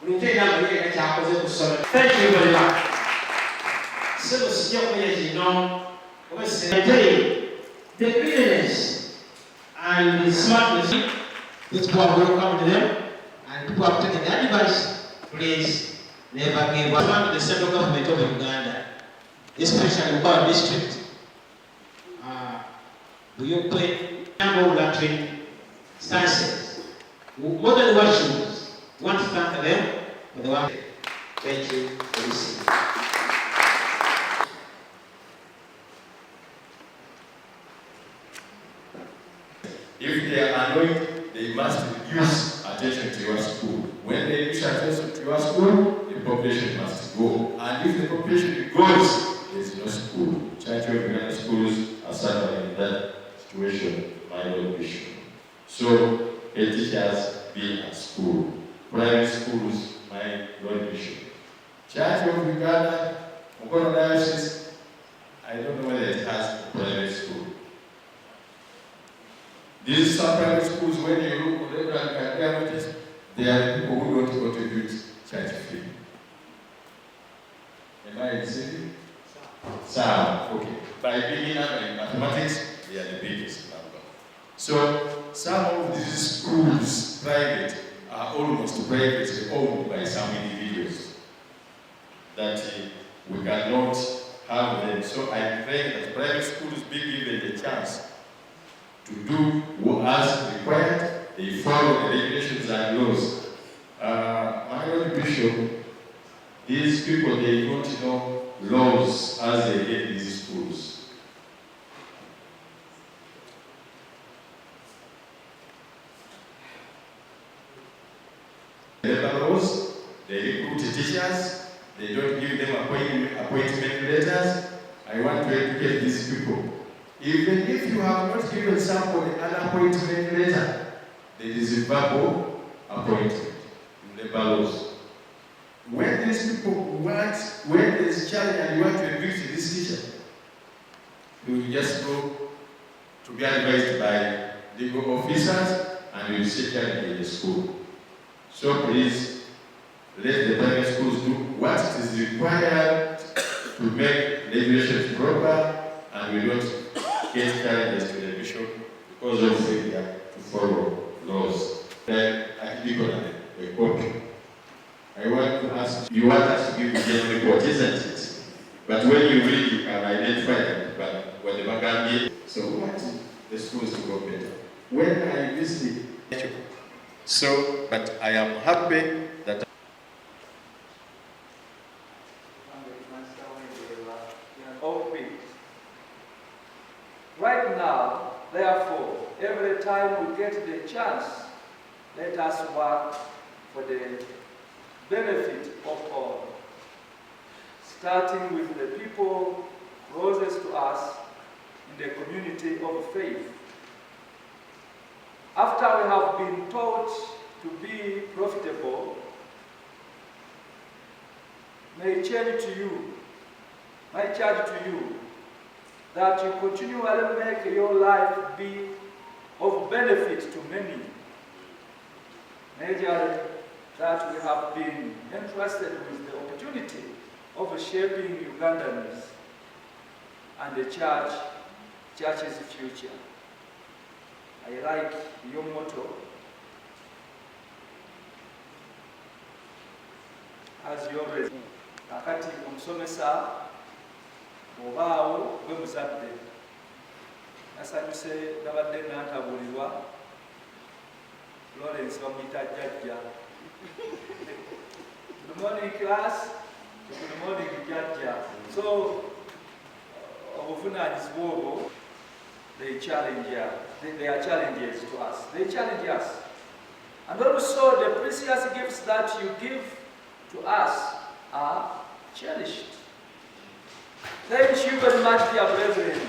Thank you very much. So, the brilliance and the smartness, people are welcome to them, and people have taken the advice. Please never give up to the central government of Uganda, especially our district. We play number of latrine stances. More than what shoes. Want to thank them for the work. Thank you for listening. If they are annoyed, they must reduce attention to your school. When they reduce attention to your school, the population must go. And if the population goes, there is no school. Church of Uganda schools are suffering in that situation, my Lord Bishop. So, teachers be at school. Private schools, my Lord Bishop. Church of Uganda, Mukono Diocese, I don't know whether it has a private school. These are private schools, when you look at the activities, they are people who don't contribute church fee. Am I receiving? Some, okay. By beginning in mathematics, they are the biggest number. So, some of these schools, private, are almost privately owned by some individuals that we cannot have them. So I pray that private schools be given the chance to do as required. They follow the regulations and laws. My Lord Bishop, these people, they don't know laws as they get these schools. Labor laws, they recruit teachers, they don't give them appointment letters. I want to educate these people. Even if you have not given somebody an appointment letter, there is a verbal appointment in labor laws. When these people want, when there is a challenge and you want to evict this teacher, you will just go to be advised by legal officers and you will sit there in the school. So please, let the private schools do what is required to make regulations proper, and we don't get challenges to the bishop because of failure to follow laws. Then I click on a copy. I want to ask, you want us to give the general report, isn't it? But when you read, you can identify them, but what the background is. So what the schools to go better? When I visit, so, but I am happy that right now, therefore, every time we get the chance, let us work for the benefit of all, starting with the people closest to us in the community of faith. After we have been taught to be profitable, may charge to you, my charge to you, that you continually make your life be of benefit to many. Majorly, that we have been entrusted with the opportunity of shaping Ugandans and the church's future. I like your motto as your reason. Kakati omusomesa obaawo gwe muzadde nasanyuse nabadde nantabulirwa Lawrence bamuyita jjajja. Good morning class, good morning jjajja. So obuvunaanyizibwa obwo they are challenges to us. They challenge us. And also the precious gifts that you give to us are cherished. Thank you very much, dear brethren.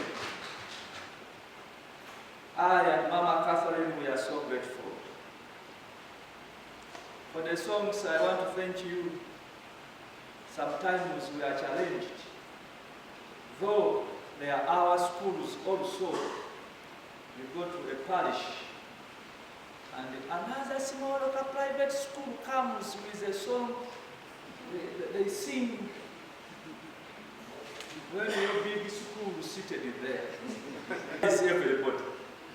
I and Mama Catherine, we are so grateful. For the songs, I want to thank you. Sometimes we are challenged. Though they are our schools also, we go to a parish And another small local private school comes with a song. They sing when your big school seated there. It's everybody.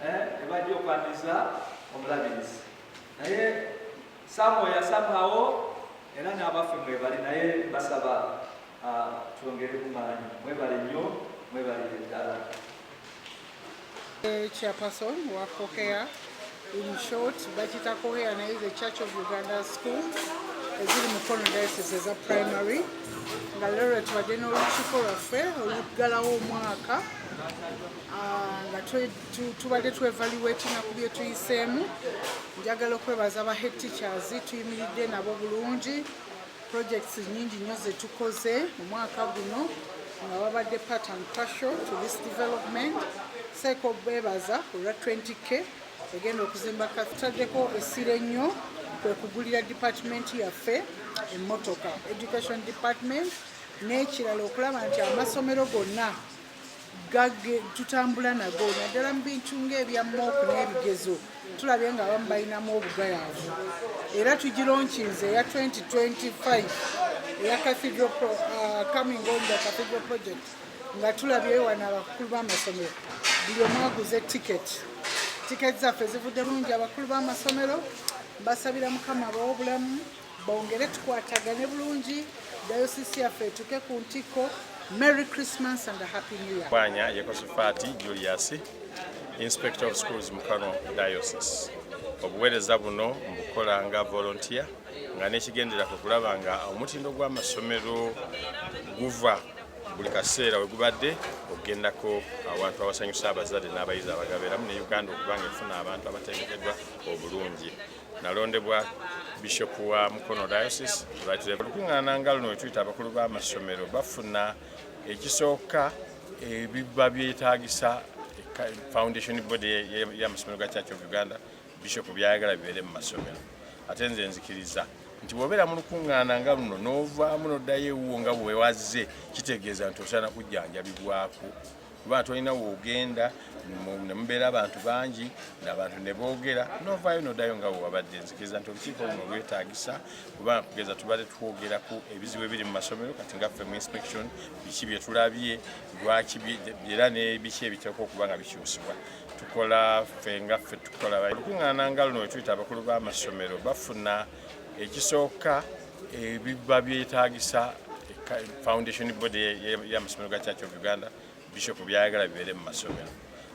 Everybody okwandiza omulabirizi. Naye somewhere somehow era n'abaffe mwebali naye basaba twongere kumaanyi. Mwebale nnyo, mwebale ddala. Chairperson wa Kokea, in short, Bachita Kokea na is the Church of Uganda School, eziri Mukono Diocese eza primary. Nga lero tubadde n'olukiiko lwaffe oluggalawo omwaka nga tubadde tu-evaluatinga ku bye tuyiseemu. Njagala okwebaza aba head teachers tuyimiridde nabo bulungi. Projects nyingi nnyo ze tukoze mu mwaka guno nga babadde part and partial to this development. Seeko bebaza olwa 20k egenda okuzimba katutaddeko essira ennyo kwe kugulira department yaffe emmotoka education department n'ekirala okulaba nti amasomero gonna tutambula nago naddala mu bintu ng'ebya mooku n'ebigezo tulabye nga abamu balinamu obugayaavu era tugironkinze eya 2025 eya cathedral coming on the cathedral project nga tulabye wano abakulu b'amasomero buli omu aguze tiketi zaffe zivudde bulungi abakulu b'amasomero basabira mukama ab'obulamu bongere tukwatagane bulungi dayosisi yaffe etuke ku ntikko. Merry Christmas and a Happy New Year. Bwanya Yekosofati Julius, Inspector of Schools Mukono Diocese. Obuweereza buno mbukola nga volunteer nga n'ekigendera ku kulaba nga omutindo gw'amasomero guva buli kaseera we gubadde okugendako abantu abasanyusa abazadde n'abayizi abagabeeramu ne Uganda okuba nga efuna abantu abategekeddwa obulungi. Nalondebwa Bishop wa Mukono Diocese lukuŋŋaana nga luno wetuyita abakulu b'amasomero bafuna ekisooka ebiba byetaagisa foundation body y'amasomero ga Church of Uganda Bishop byayagala bibeere mu masomero. Ate nze nzikiriza nti bw'obeera mu lukuŋŋaana nga luno n'ovaamu n'oddayo ewuwo nga bwe wazze kitegeeza nti osaana kujjanjabibwako kuba tolina woogenda ne mubeera abantu bangi n'abantu ne boogera n'ovaayo n'oddayo nga wewabadde. Nzikiriza nti olukiiko luno lwetaagisa kubanga kugeza tubadde twogeraku ebizibu ebiri mu masomero kati nga ffe mu inspection biki bye tulabye lwaki era ne biki ebiteekwa okuba nga bikyusibwa. Tukola ffe nga ffe tukola lukuŋŋaana nga luno wetuyita abakulu b'amasomero bafuna ekisooka ebiba byetaagisa foundation body y'amasomero ga Church of Uganda Bishop byayagala bibeere mu masomero.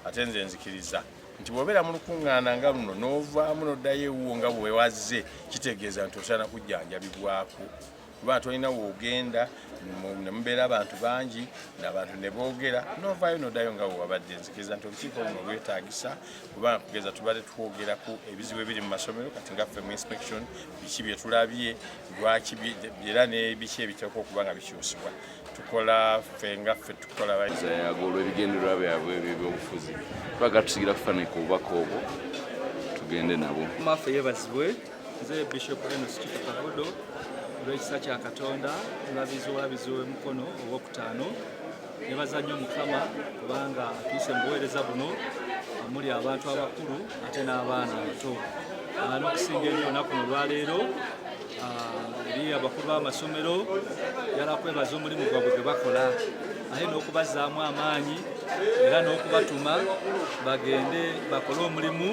Ate nze nzikiriza nti bw'obeera mu lukuŋŋaana nga luno n'ovaamu n'oddayo ewuwo nga bwe wazze kitegeeza nti osaana kujjanjabibwako kuba tolina woogenda ne mubeera abantu bangi n'abantu ne boogera n'ovaayo n'oddayo nga wewabadde. Nzikiriza nti olukiiko luno lwetaagisa kubanga kugeza tubadde twogeraku ebizibu ebiri mu masomero kati nga ffe mu inspection biki bye tulabye lwaki era ne biki ebiteekwa okuba nga bikyusibwa. Tukola ffe nga ffe tukola agolwa ebigendererwa byabwe ebyobufuzi twaga tusigira kufanika obubaka obwo tugende nabo. Maffe yeebazibwe nze Bishop Enos Chifu Kagodo olw'ekisa kya Katonda olabizi w'Emukono ow'okutaano. Nebaza nnyo Mukama kubanga atuuse mu buweereza buno muli abantu abakulu ate n'abaana abato. N'okusinga ennyo olunaku luno olwaleero eri abakulu b'amasomero yala kwebaza omulimu gwabwe gwe bakola aye n'okubazaamu amaanyi era n'okubatuma bagende bakole omulimu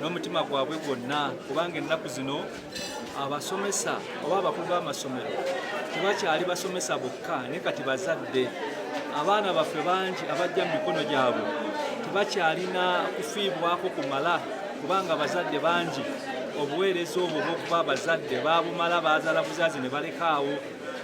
n'omutima gwabwe gwonna kubanga ennaku zino abasomesa oba abakulu b'amasomero tebakyali basomesa bokka naye kati bazadde. Abaana baffe bangi abajja mu mikono gyabwe tebakyalina kufiibwako kumala kubanga abazadde bangi obuweereza obwo bw'okuba abazadde baabumala bazaala buzaazi ne balekaawo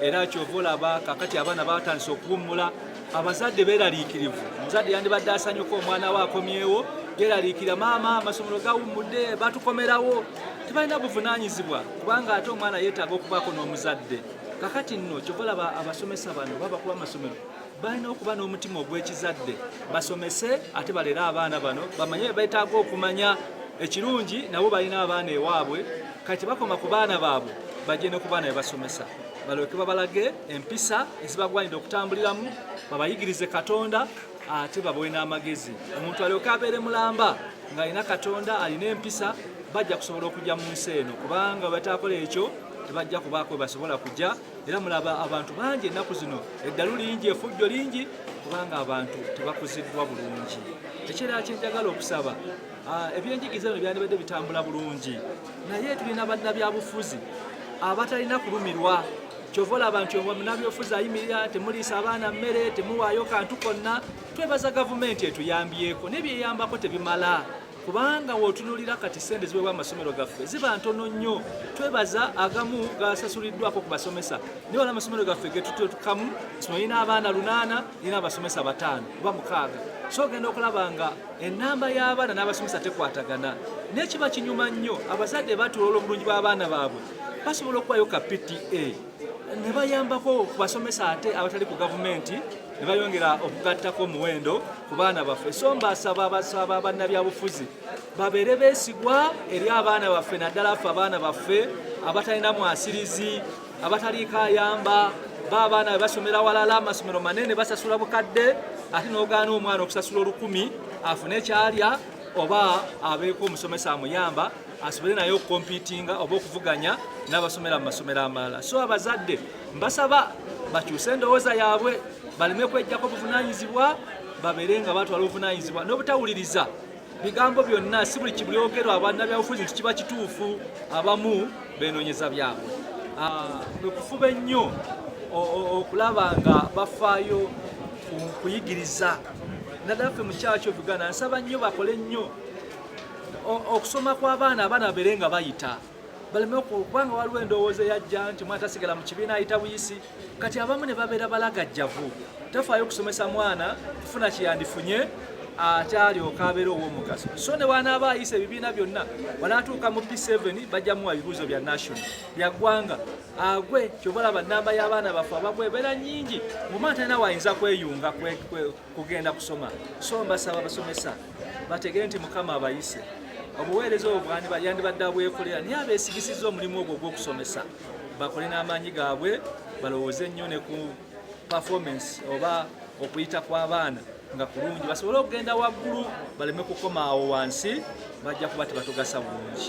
era kyova olaba kakati abaana batandise okuwummula. Abazadde beeraliikirivu. Omuzadde yandibadde asanyuka omwana we akomyewo yeeraliikira maama amasomero gawummudde batukomerawo. Tebalina buvunaanyizibwa kubanga ate omwana yeetaaga okubaako n'omuzadde. Kakati nno kyova olaba abasomesa bano babakuba amasomero balina okuba n'omutima ogw'ekizadde basomese ate balere abaana bano bamanye beetaaga okumanya ekirungi nabo balina abaana ewaabwe kati bakoma ku baana baabwe bajje ne ku baana be basomesa balyoke babalage empisa ezibagwanidde okutambuliramu babayigirize Katonda ate babawe n'amagezi. Omuntu alyoke abeere mulamba ng'alina Katonda alina empisa bajja kusobola okujja mu nsi eno kubanga batakola ekyo tebajja kubaako basobola kujja era mulaba abantu bangi ennaku zino eddalu lingi effujjo lingi kubanga abantu tebakuziddwa bulungi. Ekirala kyenjagala okusaba ebyenjigiriza bino byandibadde bitambula bulungi naye tulina bannabyabufuzi abatalina kulumirwa. Kyova olaba nti munnabyabufuzi ayimirira temuliisa abaana mmere temuwaayo kantu konna. Twebaza gavumenti etuyambyeko n'ebyeyambako tebimala kubanga wootunuulira kati ssente ziweebwa amasomero gaffe ziba ntono nnyo. Twebaza agamu gasasuliddwako ku basomesa naye wala amasomero gaffe getutukamu tulina abaana 8 nina abasomesa 5 oba 6 so ogenda okulaba nga ennamba y'abaana n'abasomesa tekwatagana. N'ekiba kinyuma nnyo abazadde batuloola obulungi bw'abaana baabwe basobola okuwayo ka PTA ne bayambako ku basomesa ate abatali ku gavumenti ne bayongera okugattako omuwendo ku baana baffe. So mbasaba bannabyabufuzi babeere beesigwa eri abaana baffe naddala ffe abaana baffe abatalina mwasirizi abataliiko ayamba baabaana basomera walala amasomero manene basasula bukadde ate n'ogaana omwana okusasula 1000 afune ekyalya oba abeeko omusomesa amuyamba asobole naye okukompitinga oba okuvuganya n'abasomera mu masomero amalala. So abazadde mbasaba bakyuse endowooza yaabwe baleme kwejjako buvunaanyizibwa babeere nga batwala obuvunaanyizibwa n'obutawuliriza bigambo byonna si buli kibulyogerwa abannabyabufuzi nti kiba kituufu abamu beenoonyeza byabwe. Okufuba ennyo okulaba nga bafaayo kuyigiriza naddala ffe mu kyalo ky'Uganda nsaba nnyo bakole nnyo okusoma kw'abaana babeere nga bayita baleme kubanga waliwo endowooza eyajja nti mwana tasigala mu kibiina ayita buyisi kati abamu ne babeera balagajjavu tafaayo okusomesa mwana kufuna kyeyandifunye ate alyoka abeera ow'omugaso. So ne wanaaba ayisa ebibiina byonna wanaatuuka mu P7 bajja muwa ebibuuzo bya national bya ggwanga agwe kyobalaba nnamba y'abaana baffe abagwe ebeera nnyingi omwana talina wayinza kweyunga kugenda kusoma. So mbasaba abasomesa bategere nti Mukama abayise obuweereza obwo yandibadde abwekolera naye abeesigisizza omulimu ogwo ogw'okusomesa bakole n'amaanyi gaabwe balowooze nnyo ne ku performance oba okuyita kw'abaana nga kulungi basobole okugenda waggulu baleme kukoma awo wansi bajja kuba tebatugasa bulungi.